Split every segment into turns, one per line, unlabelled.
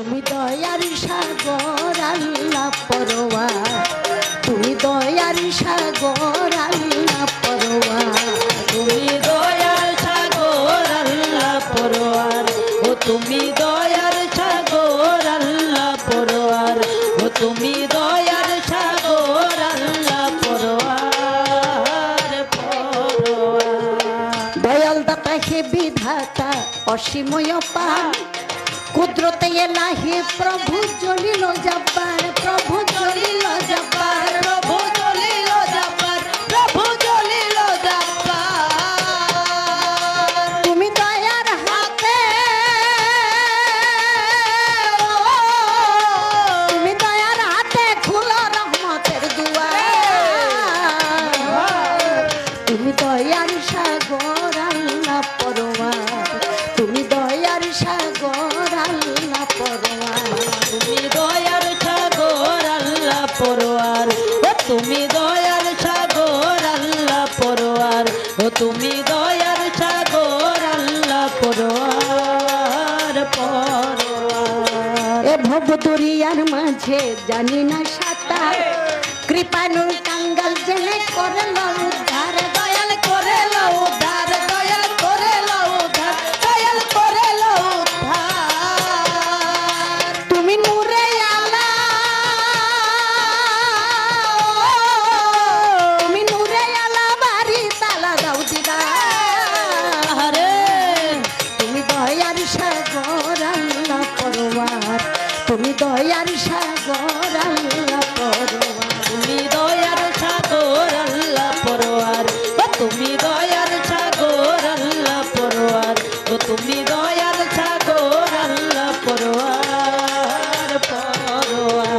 তুমি দয়ার সাগর আল্লাহ পরোয়ার, তুমি দয়ার সাগর আল্লাহ পরোয়ার,
তুমি দয়ার সাগর আল্লাহ পরোয়ার, ও তুমি দয়ার সাগর আল্লাহ পরোয়ার, ও তুমি দয়ার সাগর আল্লাহ পরোয়ার পরোয়ার।
দয়াল দাতা হে বিধাতা অসীময় পার, কুদরতে এলাহি প্রভু জলিল জব্বার, প্রভু জলিল জব্বার,
প্রভু জলিল জব্বার, প্রভু জলিল জব্বার।
তুমি দয়ার হাতে, তুমি দয়ার হাতে খুলো রহমতের দুয়ার, তুমি দয়ার সাগর আল্লাহ পরোয়ার, তুমি দয়ার সাগর আল্লাহ পরোয়ার,
তুমি দয়ার সাগর আল্লাহ পরোয়ার, ও তুমি দয়ার সাগর আল্লাহ পরোয়ার, ও তুমি দয়ার সাগর আল্লাহ পরোয়ার পরোয়ার।
এ ভব দরিয়ার মাঝে জানি না সাঁতার, কৃপানু কাঙ্গাল জেলে করল উদ্ধার, দয়াল করল উদ্ধার, দয়াল করল উদ্ধার, দয়াল করল উদ্ধার। তুমি নূরে আলা, তুমি নূরে আলা বাড়ি তালা দাও দিদার,
আরে
তুমি দয়ার সাগর আল্লাহ পরোয়ার, তুমি দয়ার সাগর আল্লাহ পরোয়ার,
তুমি দয়ার সাগর আল্লাহ পরোয়ার, ও তুমি দয়ার সাগর আল্লাহ পরোয়ার, ও তুমি দয়ার সাগর আল্লাহ পরোয়ার পরোয়ার।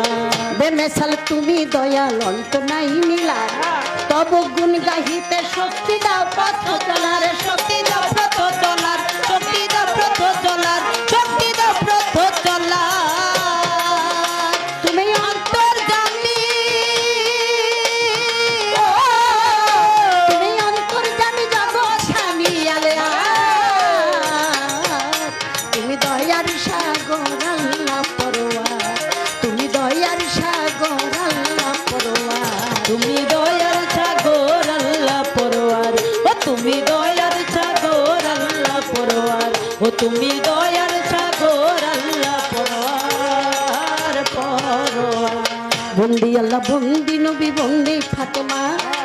বেমেসাল তুমি দয়াল অন্ত নাই মিলার, তব গুণ গাহিতে শক্তি দাও পথ চলার, শক্তি দাও পথ চলার,
শক্তি দাও পথ চলার, শক্তি দাও পথ চলার।
তুমি
অন্তর্যামী,
তুমি অন্তর্যামী জগৎ স্বামী আলেয়া, তুমি দয়ার সাগর আল্লাহ পরোয়ার, তুমি দয়ার সাগর আল্লাহ পরোয়ার,
তুমি দয়ার সাগর আল্লাহ পরোয়ার, ও তুমি দয়ার সাগর আল্লাহ পরোয়ার, ও তুমি দয়ার সাগর আল্লাহ পরোয়ার পরোয়ার।
বন্দি আল্লাহ বন্দি নবী বন্দি ফাতেমা,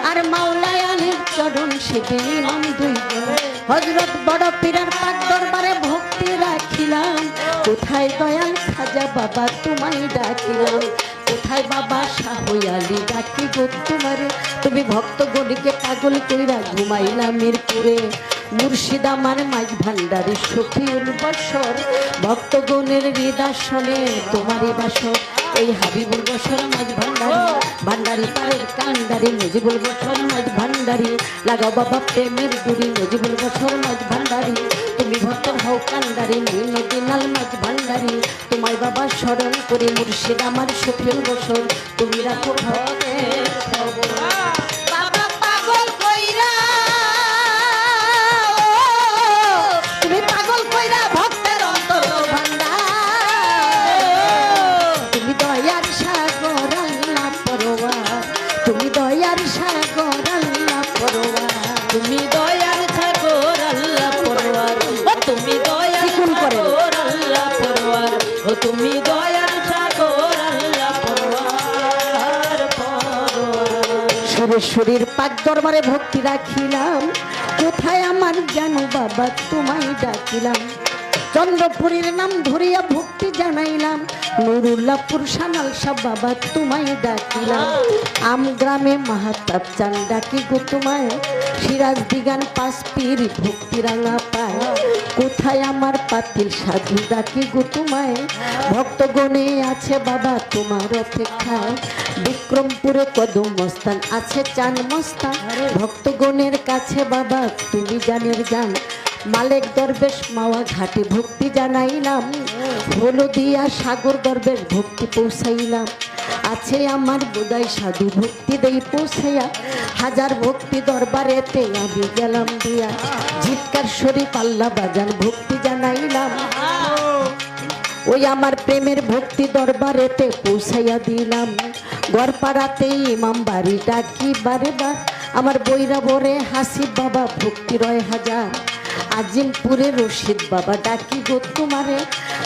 আর মাওলায় আলীর চরণ সেবে ইমাম দুই বোন, হযরত বড় পীরের পাক দরবারে ভক্তি রাখিলাম, কোথায় দয়াল খাজা বাবা তোমায় ডাকিলাম, কোথায় বাবা শাহ আলী ডাকি গো তোমারে, তুমি ভক্ত গণিকে পাগল কইরা ঘুমাইলা মিরপুরে, মুর্শিদ আমার মাঝ ভান্ডারি শফিউল বশর, ভক্তগণের হৃদয় তোমারই বাসর, এই হাবিবুল বশর মাঝ ভান্ডারি, ভান্ডারি পারের কান্ডারি, নজিবুল বশর মাঝ ভান্ডারি, লাগাও বাবা প্রেমের দুরি, নজিবুল বশর মাঝ ভান্ডারি, তুমি ভক্ত হও কান্ডারি, দিনাল মাঝ ভান্ডারি, তোমায় বাবা স্মরণ করে মুর্শিদ আমার শফিউল বশর, তুমি রাখো ভক্তের খবর। বাবা পাগল কইরা, তুমি পাগল কইরা ভক্তের অন্তর ভান্ডার, তুমি দয়ার সাগর আল্লাহ পরোয়ার, তুমি দয়ার সাগর আল্লাহ পরোয়ার,
তুমি দয়ার সাগর আল্লাহ পরোয়ার, ও তুমি দয়ার সাগর আল্লাহ পরোয়ার, ও তুমি দয়ার সাগর আল্লাহ পরোয়ার পরোয়ার।
সুরেশ্বরীর পাক দরবারে ভক্তি রাখিলাম, কোথায় আমার জানো বাবা তোমায় ডাকিলাম, চন্দ্রপুরীর নাম ধরিয়া ভক্তি জানাইলাম, নুরুল্লাহপুর সানাল শাহ বাবা তোমায় ডাকিলাম, আম গ্রামে মাহাতাব চান ডাকি গো তোমায়, সিরাজ দিগান পাঁচ পীর ভক্তি রাঙা পায়, কোথায় আমার পাতিল সাধু ডাকি গো তোমায়, ভক্তগণে আছে বাবা তোমার অপেক্ষায়, বিক্রমপুরে কদম মস্তান আছে চান মস্তান, ভক্তগণের কাছে বাবা তুমি জানের জান, মালেক দরবেশ মাওয়া ঘাটে ভক্তি জানাইলাম, হলদিয়া সাগর দরবেশ ভক্তি পৌঁছাইলাম, আছে আমার বোদাই সাধু ভক্তি দেই পৌঁছাইয়া, হাজার ভক্তি দরবারেতে আমি গেলাম দিয়া, ঝিটকার শরীফ আল্লাহ বাজান ভক্তি জানাইলাম, ওই আমার প্রেমের ভক্তি দরবারেতে পৌঁছাইয়া দিলাম। গড়পাড়াতে ইমাম বাড়ি ডাকি বারে বার, আমার বৈরা বরে হাসিব বাবা ভক্তি রয় হাজার। আজিমপুরে রশিদ বাবা ডাকি গো তোমারে,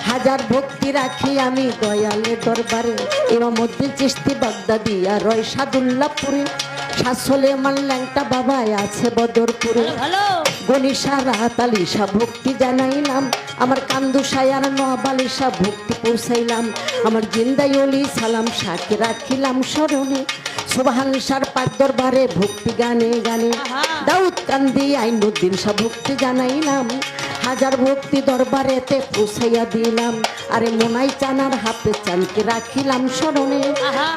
হাজার ভক্তি রাখি আমি দয়ালের দরবারে। ইমামউদ্দিন চিশতি বাগদাদি আর রয় সাদুল্লাহপুরে, শাহ সোলেমান ল্যাংটা বাবা আছে বদরপুরে।
ভালো
গনিশা রাত আলিশা ভক্তি জানাইলাম, আমার কান্দুসায়ার নবালিশা ভক্তি পৌঁছাইলাম। আমার জিন্দাই অলি সালাম শাকে রাখিলাম স্মরণে, সুবহান শাহর পাক দরবারে ভক্তি গানে গানে। দাউদ কান্দি আইনুদ্দিন শাহ ভক্তি জানাইলাম, হাজার ভক্তি দরবারেতে পৌঁছাইয়া দিলাম। আরে মোনাই চানার হাতে চানকে রাখিলাম স্মরণে,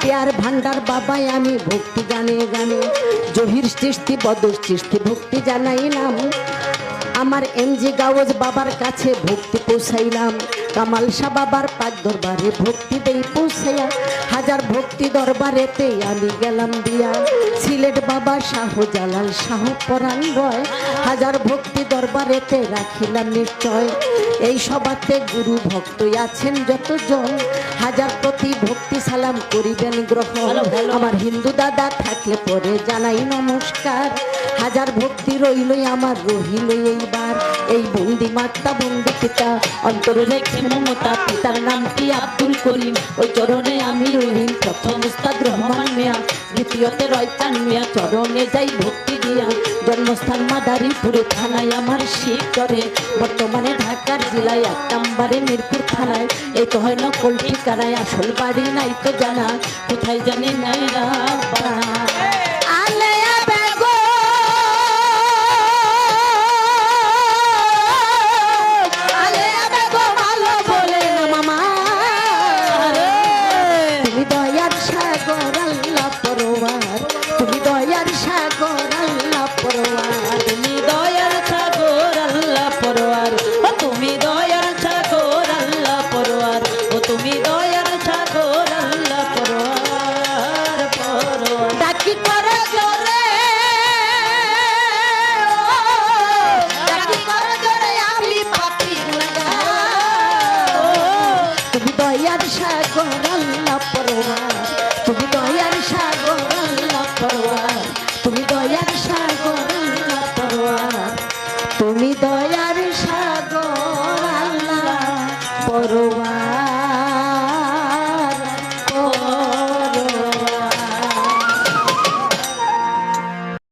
পেয়ার ভান্ডার বাবাই আমি ভক্তি গানে গানে। জহির চিশতি বদর চিশতি ভক্তি জানাইলাম, আমার এমজি গাওজ বাবার কাছে ভক্তি পৌঁছাইলাম। কামাল শাহ বাবার পাক দরবারে ভক্তি দেই পৌঁছাইয়া, হাজার ভক্তি দরবারেতে আমি গেলাম দিয়া। সিলেট বাবা শাহ জালাল শাহ পরাণ রয়, হাজার ভক্তি দরবারেতে রাখিলাম নিশ্চয়। এই সভাতে গুরু ভক্ত আছেন যতজন, হাজার প্রতি ভক্তি সালাম করিবেন গ্রহণ। আমার হিন্দু দাদা থাকলে পরে জানাই নমস্কার, হাজার ভক্তি রইলই আমার রহিল এইবার। এই বন্দি মাতা বন্দি পিতা অন্তরে রেখে মমতা, পিতার নাম কি আব্দুল করিম, ওই চরণে আমি রহিম। প্রথম উস্তাদ রহমান মিয়া, দ্বিতীয়তে রয়তান মিয়া, চরণে যাই ভক্তি দিয়া। জন্মস্থান মাদারীপুরে, থানায় আমার শিবচরে, বর্তমানে ঢাকার জেলায় 1 নম্বরে মিরপুর থানায়। এই তো হয় নকল ঠিকানায়, আসল বাড়ি নাই তো জানা, কোথায় জানি নাই না পাড়া। আলেয়া বেগম, আলেয়া বেগম আলো বলে না মামা, তুমি দয়ার সাগর আল্লাহ পরওয়ার, তুমি দয়ার সাগর আল্লাহ পরওয়ার,
তুমি দয়ার সাগর আল্লাহ পরওয়ার, ও তুমি দয়ার সাগর আল্লাহ পরওয়ার, ও তুমি দয়ার সাগর আল্লাহ পরওয়ার পরওয়ার।
ডাকি করে জোরে, ডাকি করে জোরে আমি পাপি গুনাহগার। তুমি দয়ার সাগর আল্লাহ পরওয়ার, তুমি দয়ার সাগর আল্লাহ পরওয়ার, তুমি দয়ার সাগর আল্লাহ পরওয়ার, তুমি দয়ার সাগর আল্লাহ পরওয়ার।